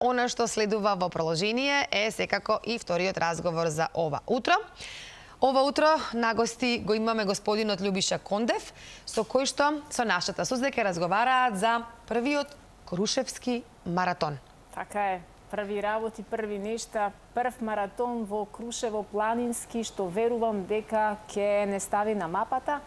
Она што следува во продолжение е секако и вториот разговор за ова утро. Ова утро на гости го имаме господинот Љубиша Кондев, со кој што со нашата сузда ќе разговараат за првиот Крушевски маратон. Така е, први работи, први нешта, прв маратон во Крушево планински, што верувам дека ќе не стави на мапата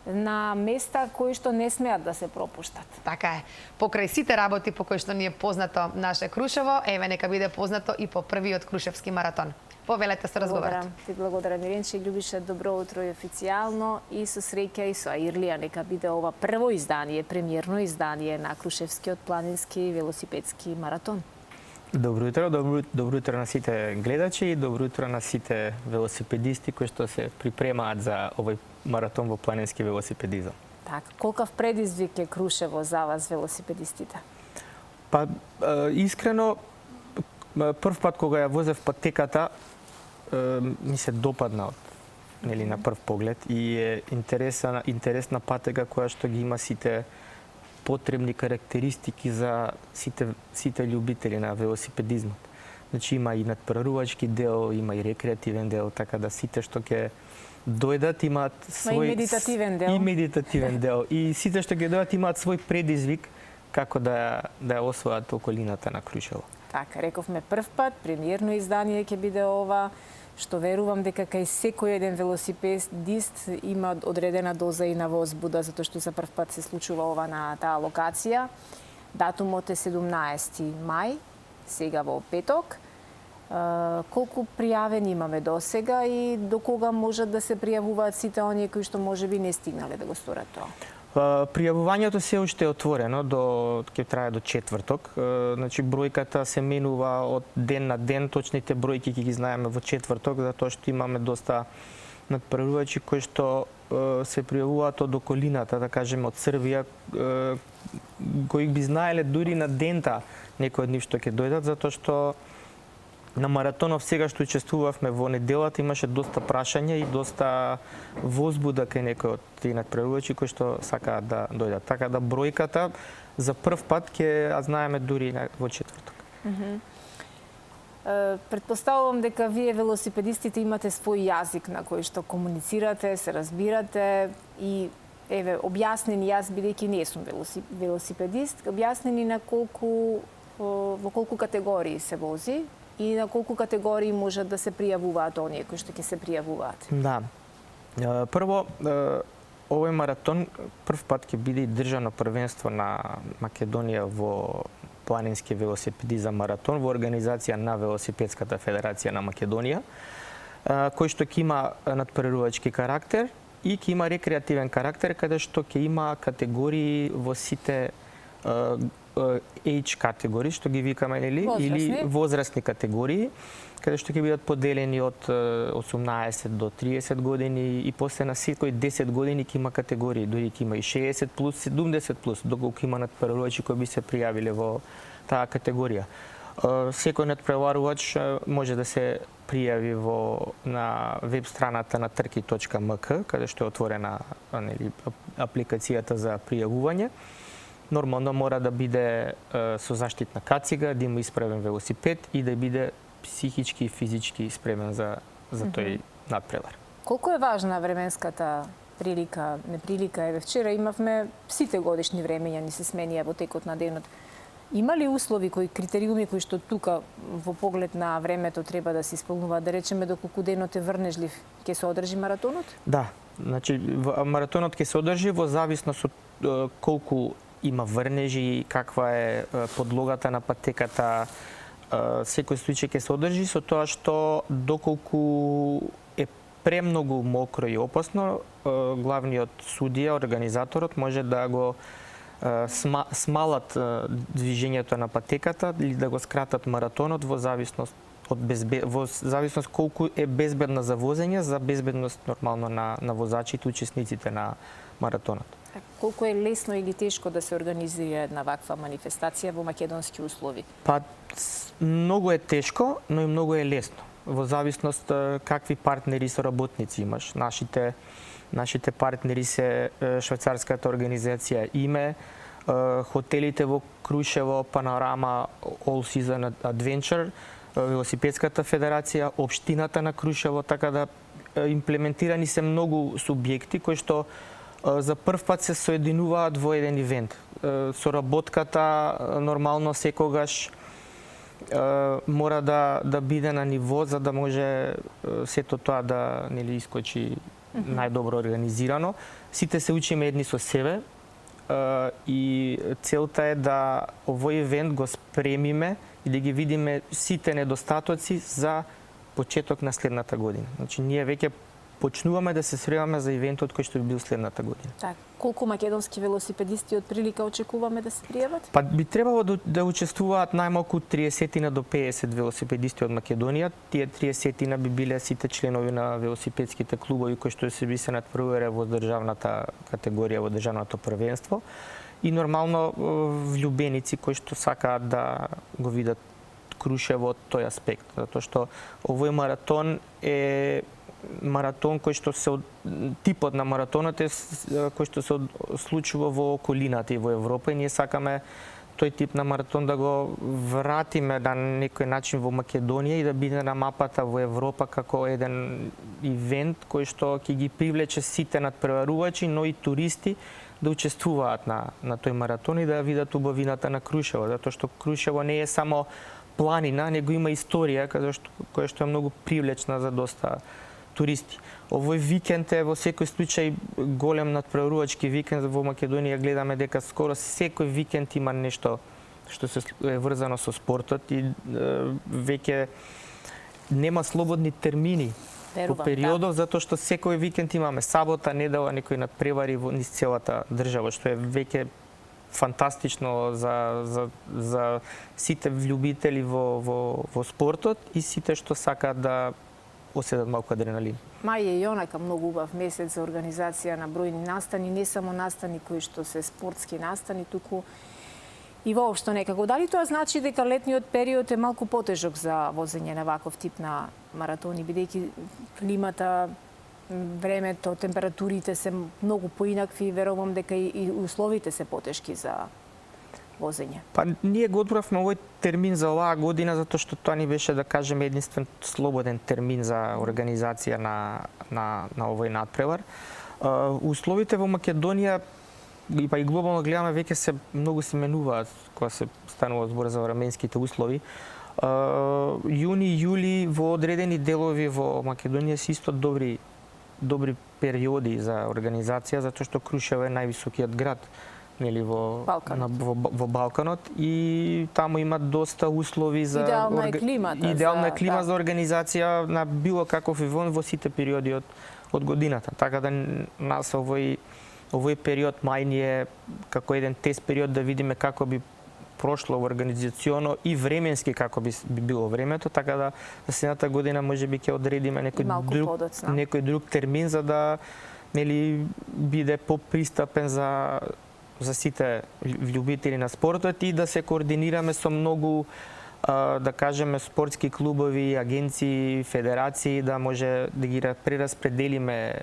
на места кои што не смеат да се пропуштат. Така е. Покрај сите работи по кои што ни е познато наше Крушево, еве нека биде познато и по првиот Крушевски маратон. Повелете се разговарат. Ти благодарам, Иренче. Љубиша, добро утро и официјално и со среќа и со Аирлија. Нека биде ова прво издание, премиерно издание на Крушевскиот планински велосипедски маратон. Добро утро на сите гледачи и добро утро на сите велосипедисти кои што се припремаат за овој маратон во планински велосипедизам. Така, колкав предизвик е Крушево за вас велосипедистите? Па искрено прв пат кога ја возев патеката ми се допадна на прв поглед и е интересна патека која што ги има сите потребни карактеристики за сите љубители на велосипедизмот. Значи има и надпреварувачки дел, има и рекреативен дел, така да сите што ќе дојдат имаат свој и медитативен дел и сите што ќе дојдат имаат свој предизвик како да ја освојат околината на Крушево. Така, рековме прв пат, премиерно издание ќе биде ова, што верувам дека кај секој еден велосипедист има одредена доза и на возбуда, затоа што за прв пат се случува ова на таа локација. Датумот е 17 мај, сега во петок. Колку пријавени имаме до сега и до кога можат да се пријавуваат сите оние кои што можеби не стигнале да го сторат тоа? Пријавувањето се уште е отворено, ќе трае до четврток. Значи бројката се менува од ден на ден, точните бројки ќе ги знаеме во четврток, затоа што имаме доста надпреварувачи кои што се пријавуваат од околината, да кажеме од Србија, кои би знаеле дури на дента некои од нив што ќе дојдат, затоа што на маратонов сега што учествувавме во неделата имаше доста прашања и доста возбуда кај некои од тие надпреварувачи кои што сакаат да дојдат. Така да бројката за прв пат ќе ја знаеме дури во четврток. Претпоставувам дека вие велосипедистите имате свој јазик на кој што комуницирате, се разбирате и еве објаснени, јас бидејќи не сум велосипедист, објаснени на во колку категории се вози и на колку категории можат да се пријавуваат оние кои што ќе се пријавуваат? Да. Прво, овој маратон прв пат ќе биде држано првенство на Македонија во планински велосипедизам маратон во организација на Велосипедската федерација на Македонија, кој што ќе има надпреварувачки карактер и ќе има рекреативен карактер, каде што ќе има категории во сите age категории, што ги викаме, или возрастни категории, каде што ќе бидат поделени од 18 до 30 години и после на секој 10 години ќе има категории, дури ќе има и 60 плюс, 70 плюс, доколку има надпреварувачи кои би се пријавиле во таа категорија. Секој надпреварувач може да се пријави на веб страната на trki.mk, каде што е отворена апликацијата за пријавување. Нормално мора да биде со заштитна кацига, да има исправен велосипед и да биде психички и физички спремен за тој надпревар. Колку е важна временската прилика, неприлика? Еве вчера имавме сите годишни времења ни се сменија во текот на денот. Има ли услови, критериуми кои што тука во поглед на времето треба да се исполнуваат, да речеме доколку денот е врнежлив, ќе се одржи маратонот? Да, значи маратонот ќе се одржи во зависност од колку има врнежи, каква е подлогата на патеката, секој случај ќе се одржи со тоа што доколку е премногу мокро и опасно, главниот судија, организаторот може да го смалат движењето на патеката или да го скратат маратонот во зависност колку е безбедна за возење, за безбедност нормално на возачите, учесниците на маратонот. Колку е лесно или тешко да се организира една ваква манифестација во македонски услови? Па, многу е тешко, но и многу е лесно. Во зависност какви партнери со работници имаш. Нашите партнери се швајцарската организација ИМЕ, хотелите во Крушево, Панорама, All Season Adventure, Велосипедската федерација, општината на Крушево, така да имплементирани се многу субјекти кои што за прв пат се соединуваат во еден ивент. Соработката нормално секогаш мора да биде на ниво за да може сето тоа да нели искочи најдобро организирано. Сите се учиме едни со себе и целта е да овој ивент го спремиме и да ги видиме сите недостатоци за почеток на следната година. Значи ние веќе почнуваме да се спремаме за ивентот кој што би бил следната година. Так, колку македонски велосипедисти од прилика очекуваме да се пријават? Па би требало да учествуваат најмалку 30 до 50 велосипедисти од Македонија. Тие 30 би биле сите членови на велосипедските клубови кои што се надпревари во државната категорија, во државното првенство. И нормално влюбеници кои што сакаат да го видат Крушево од тој аспект, затоа што овој маратон е маратон кој што се типот на маратонот е кој што се случува во околината и во Европа и ние сакаме тој тип на маратон да го вратиме на некој начин во Македонија и да биде на мапата во Европа како еден ивент кој што ќе ги привлече сите надпреварувачи, но и туристи да учествуваат на тој маратон и да видат убавината на Крушево, затоа што Крушево не е само планина, него има историја која што е многу привлечна за доста туристи. Овој викенд е во секој случај голем надпреварувачки викенд во Македонија. Гледаме дека скоро секој викенд има нешто што се е врзано со спортот и веќе нема слободни термини по периодов, затоа што секој викенд имаме сабота, недела, некој надпревари низ целата држава, што е веќе фантастично за сите влюбители во спортот и сите што сакаат да оседат малку адреналин. Мај е и онака многу убав месец за организација на бројни настани, не само настани кои што се спортски настани, туку и воопшто некако. Дали тоа значи дека летниот период е малку потежок за возење на ваков тип на маратони, бидејќи климата, времето, температурите се многу поинакви, верувам дека и условите се потешки за возење? Па ние го одбравме овој термин за оваа година затоа што тоа ни беше, да кажеме, единствен слободен термин за организација на овој надпревар. Условите во Македонија па и глобално гледаме веќе многу се менуваат кога се станува збор за временските услови. Јуни, јули во одредени делови во Македонија се исто добри периоди за организација затоа што Крушево е највисокиот град нели во Балканот и таму има доста услови за идеална клима за организација на било каков ивент во сите периоди од годината. Така да нас овој период мај ни е како еден тест период да видиме како би прошло организационо и временски како би било времето, така да за следната година можеби ќе одредиме некој друг термин за да нели биде попристапен за сите љубители на спортот и да се координираме со многу да кажеме спортски клубови, агенции, федерации, да може да ги прераспределиме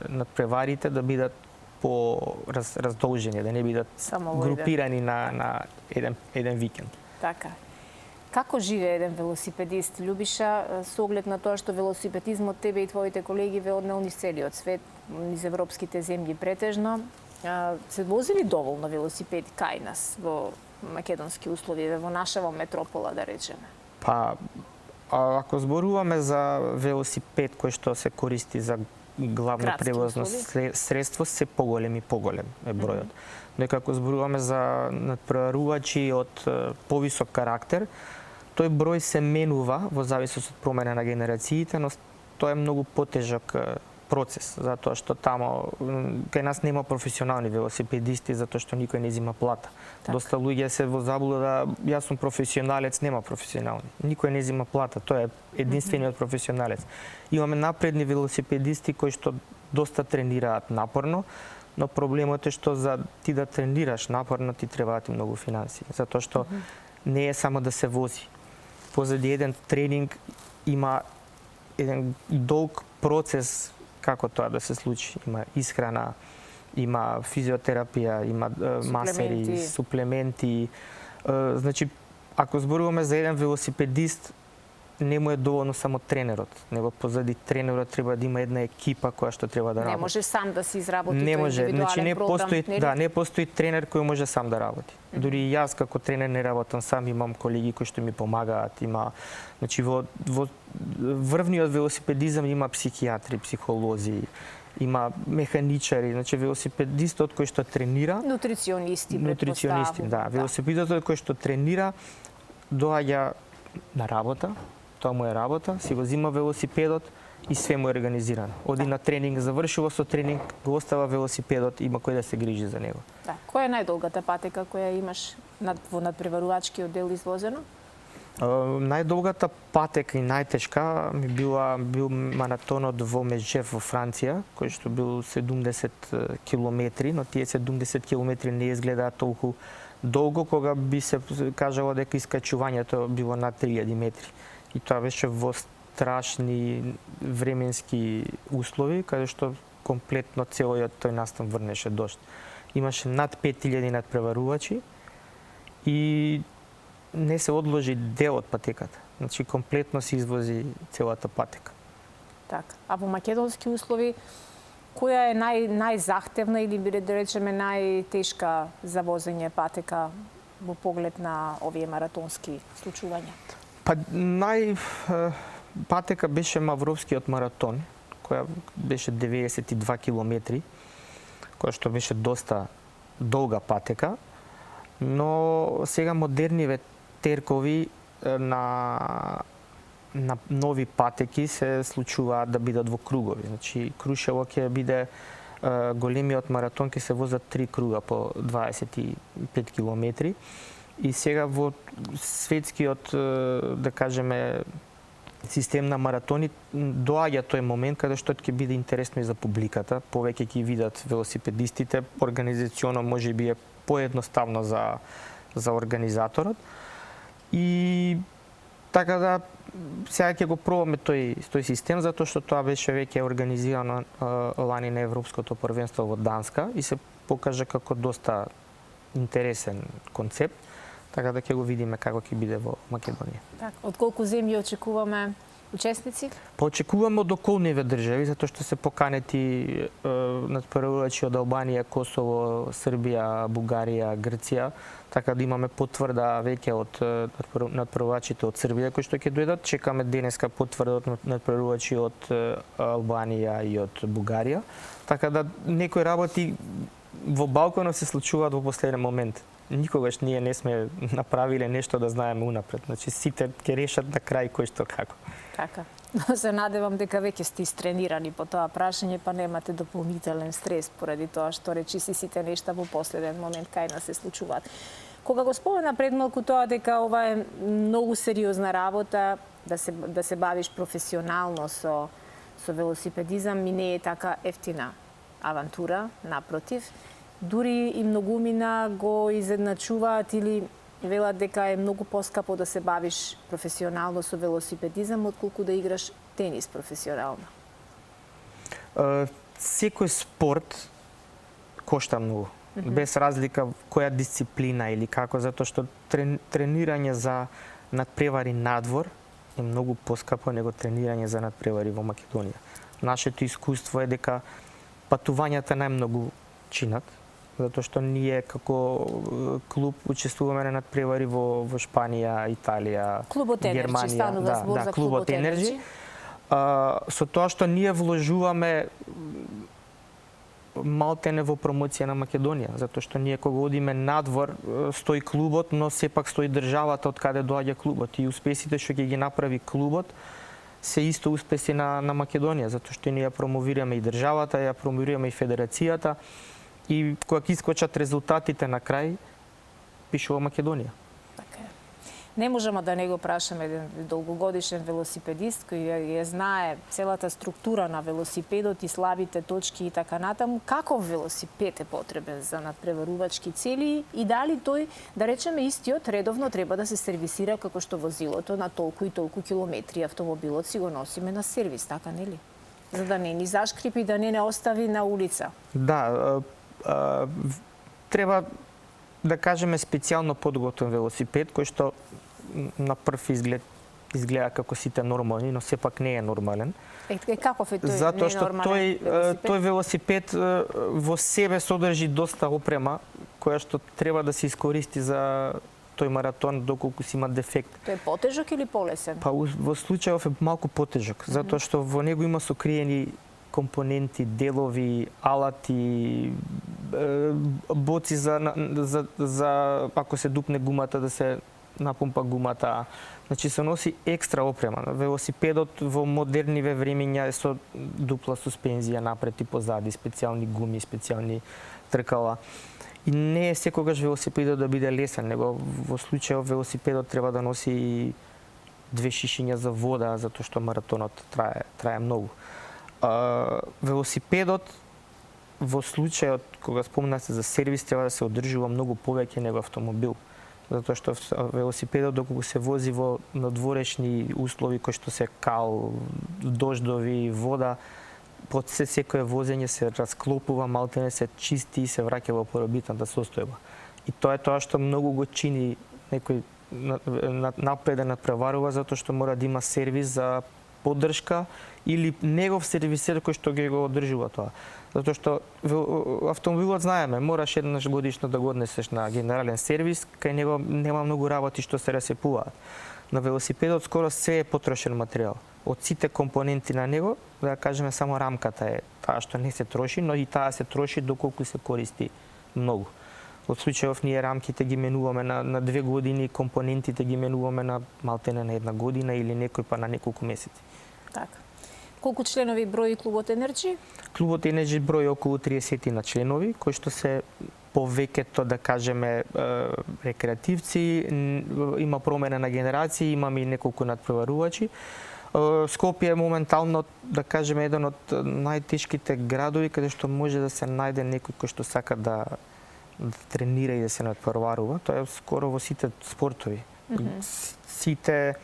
надпреварите да бидат раздолжени, да не бидат групирани на еден викенд. Така. Како живее еден велосипедист, Љубиша, со оглед на тоа што велосипедизмот тебе и твоите колеги ве однел низ целиот свет, низ европските земји претежно? Се возили доволно велосипеди кај нас во македонски услови, во нашава метропола, да речеме? Па, ако зборуваме за велосипед кој што се користи за главно превозно средство, се поголем е бројот. Но како зборуваме за надпреварувачи од повисок карактер, тој број се менува во зависност од промена на генерациите, но тоа е многу потежок процес, затоа што тамо кај нас нема професионални велосипедисти, затоа што никој не зема плата. Доста луѓе се во заблуда, јас сум професионалец, нема професионални. Никој не зема плата, тоа е единствениот професионалец. Имаме напредни велосипедисти кои што доста тренираат напорно, но проблемот е што за ти да тренираш напорно ти требаат и многу финансии, затоа што не е само да се вози. Позади еден тренинг има еден долг процес како тоа да се случи. Има исхрана, има физиотерапија, има масери, суплементи. Значи, ако зборуваме за еден велосипедист, не му е доволно само тренерот, него позади тренерот треба да има една екипа која што треба да работи. Не може сам да си изработи тој индивидуален програм. Не постои, нели? Не постои тренер кој може сам да работи. Дури и јас како тренер не работам сам, имам колеги кои што ми помагаат, значи во врвниот велосипедизам има психијатри, психолози, има механичари, значи велосипедистот кој што тренира, нутриционисти, да, велосипедистот кој што тренира доаѓа на работа, тоа му е работа, си го зима велосипедот и све му е организирано. Оди на тренинг, завршува со тренинг, го остава велосипедот, има кој да се грижи за него. Да, која е најдолгата патека која имаш во надпреварувачкиот дел извозено? Најдолгата патека и најтешка ми бил маратонот во Межев во Франција, кој што бил 70 километри, но тие 70 километри не изгледаат толку долго, кога би се кажало дека искачувањето било над 3000 метри. И тоа беше во страшни временски услови, каде што комплетно целиот тој настан врнеше дожд. Имаше над 5000 надпреварувачи и не се одложи дел од патеката. Значи комплетно се извози целата патека. Така. А во македонски услови која е најзахтевна или би да речеме најтешка за возење патека во поглед на овие маратонски случувања? Па патека беше Мавровскиот маратон, која беше 92 километри, која што беше доста долга патека, но сега модерниве теркови на нови патеки се случуваат да бидат во кругови. Значи, Крушево ќе биде големиот маратон, ќе се возат 3 круга по 25 километри. И сега во светскиот, да кажеме, систем на маратони доаѓа тој момент каде што ќе биде интересно и за публиката, повеќе ќе видат велосипедистите, организационо можеби е поедноставно за организаторот. И така да сега ќе го пробаме тој систем, затоа што тоа беше веќе организирано лани на Европското првенство во Данска и се покажа како доста интересен концепт, така да ќе го видиме како ќе биде во Македонија. Так, од колку земји очекуваме учесници? Па очекуваме од околниве држави, затоа што се поканети надпреварувачи од Албанија, Косово, Србија, Бугарија, Грција, така да имаме потврда веќе од надпреварувачите од Србија кои што ќе дојдат. Чекаме денеска потврда од надпреварувачи од Албанија и од Бугарија. Така да некои работи во Балканот се случуваат во последен момент. Никогаш ние не сме направиле нешто да знаеме унапред. Значи сите ќе решат на крај кој што како. Така. Се надевам дека веќе сте истренирани по тоа прашање, па немате дополнителен стрес поради тоа што речиси сите нешта во последен момент кај нас се случуваат. Кога го спомена пред малку тоа дека ова е многу сериозна работа, да се бавиш професионално со велосипедизам, и не е така ефтина авантура, напротив. Дури и многумина го изедначуваат или велат дека е многу поскапо да се бавиш професионално со велосипедизам отколку да играш тенис професионално. Секој спорт кошта многу. Без разлика која дисциплина или како, затоа што тренирање за надпревари надвор е многу поскапо него тренирање за надпревари во Македонија. Нашето искуство е дека патувањата најмногу чинат, затоа што ние како клуб учествуваме на надпревари во Шпанија, Италија, Германија. Станува збор за клубот Енерджи. Со тоа што ние вложуваме малтене во промоција на Македонија, затоа што ние кога одиме надвор стои клубот, но сепак стои државата од каде доаѓа клубот и успесите што ќе ги направи клубот се исто успеси на Македонија, затоа што ние ја промовираме и државата, ја промовираме и федерацијата. И кога ќе искочат резултатите на крај, пишува Македонија. Така е. Не можеме да не го прашаме еден долгогодишен велосипедист кој ја знае целата структура на велосипедот и слабите точки и така натаму, каков велосипед е потребен за надпреварувачки цели и дали тој, да речеме истиот, редовно треба да се сервисира како што возилото на толку и толку километри автомобилот си го носиме на сервис, така нели? За да не ни зашкрипи, да не остави на улица. Да, треба да кажеме специјално подготвен велосипед кој што на прв изгледа како сите нормални, но сепак не е нормален. Каков е тој затоа што ненормален тој велосипед во себе содржи доста опрема која што треба да се искористи за тој маратон доколку си има дефект. Тој е потежок или полесен? Па во случајов е малку потежок, затоа што во него има сокриени компоненти, делови, алати, боци за ако се дупне гумата да се напумпа гумата. Значи се носи екстра опрема. Велосипедот во модерниве времиња е со дупла суспензија напред и позади, специјални гуми, специјални тркала. И не е секогаш велосипедот да биде лесен, него во случајот велосипедот треба да носи и 2 шишиња за вода, затоа што маратонот трае многу. Велосипедот во случајот кога спомнате за сервис треба да се одржува многу повеќе него автомобил, затоа што велосипедот доколку се вози во надворешни услови кои што се кал, дождови, вода, под секое возење се расклопува, малтене се чисти и се враќа во поробитната состојба. И тоа е тоа што многу го чини некој напреден надпреварува, затоа што мора да има сервис за поддршка или негов сервисер кој што ги го одржува тоа. Затоа што автомобилот знаеме, мораш еднаш годишно да го однесеш на генерален сервис, кај него нема многу работи што се расипуваат. На велосипедот скоро се е потрошен материјал. Од сите компоненти на него, да кажеме само рамката е таа што не се троши, но и таа се троши доколку се користи многу. Од случајов ние рамките ги менуваме на 2 години, компонентите ги менуваме на малтене на 1 година или некој па на неколку месеци. Така. Колку членови брои клубот Енерџи? Клубот Енерџи брои околу 30 на членови, кои што се повеќето, да кажеме, рекреативци, има промена на генерации, имаме и неколку надпреварувачи. Скопје е моментално, да кажеме, еден од најтешките градови каде што може да се најде некој кој што сака да тренира и да се надпреварува. Тоа е скоро во сите спортови. Сите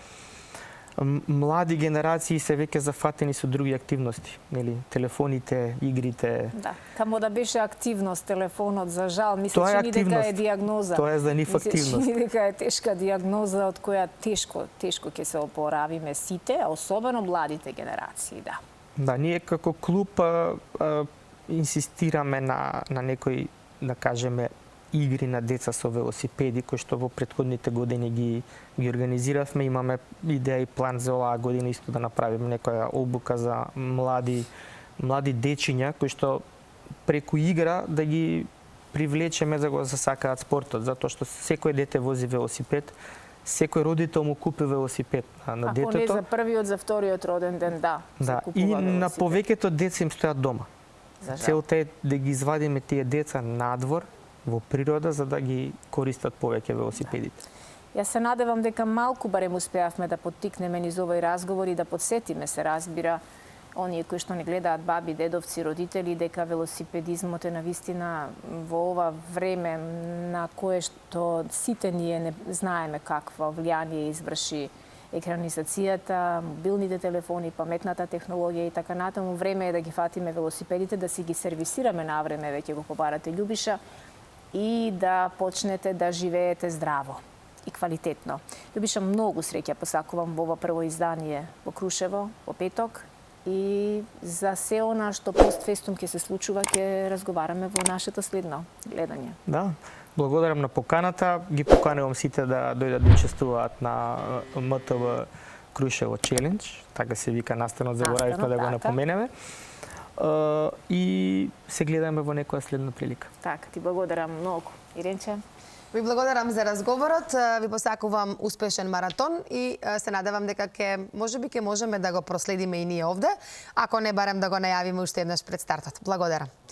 млади генерации се веќе зафатени со други активности, нели, телефоните, игрите. Да, камо да беше активност телефонот, за жал, мислам че дека е диагноза. Тоа е за нив активност. Мислам дека е тешка диагноза од која тешко ќе се опоравиме сите, а особено младите генерации, да. Да, ние како клуб инсистираме на некои, да кажеме, игри на деца со велосипеди, кои што во претходните години ги организиравме. Имаме идеја и план за оваа година исто да направиме некоја обука за млади дечиња кои што преку игра да ги привлечеме да го засакаат спортот, затоа што секој дете вози велосипед, секој родител му купи велосипед на детето. Ако не за првиот, за вториот роден ден, да. Да, и на повеќето деца им стојат дома. Целта е да ги извадиме тие деца надвор, во природа, за да ги користат повеќе велосипедите. Јас се надевам дека малку барем успеавме да поттикнеме низ овој разговор и да подсетиме, се разбира, оние кои што не гледаат баби, дедовци, родители, дека велосипедизмот е навистина во ова време на кое што сите ние не знаеме какво влијание изврши екранизацијата, мобилните телефони, паметната технологија и така натаму. Време е да ги фатиме велосипедите, да си ги сервисираме на време, веќе го побарате Љубиша, и да почнете да живеете здраво и квалитетно. Љубиша, многу среќа посакувам во ова прво издание во Крушево, во петок, и за се она што постфестум ќе се случува, ќе разговараме во нашето следно гледање. Да, благодарам на поканата, ги поканувам сите да дојдат да учествуваат на МТВ Крушево Челендж, така се вика настанот, заборавивме да го напоменеме. И се гледаме во некоја следна прилика. Така, ти благодарам многу. Иренче? Ви благодарам за разговорот, ви посакувам успешен маратон и се надевам дека можеби ќе можеме да го проследиме и ние овде, ако не барем да го најавиме уште еднаш пред стартот. Благодарам.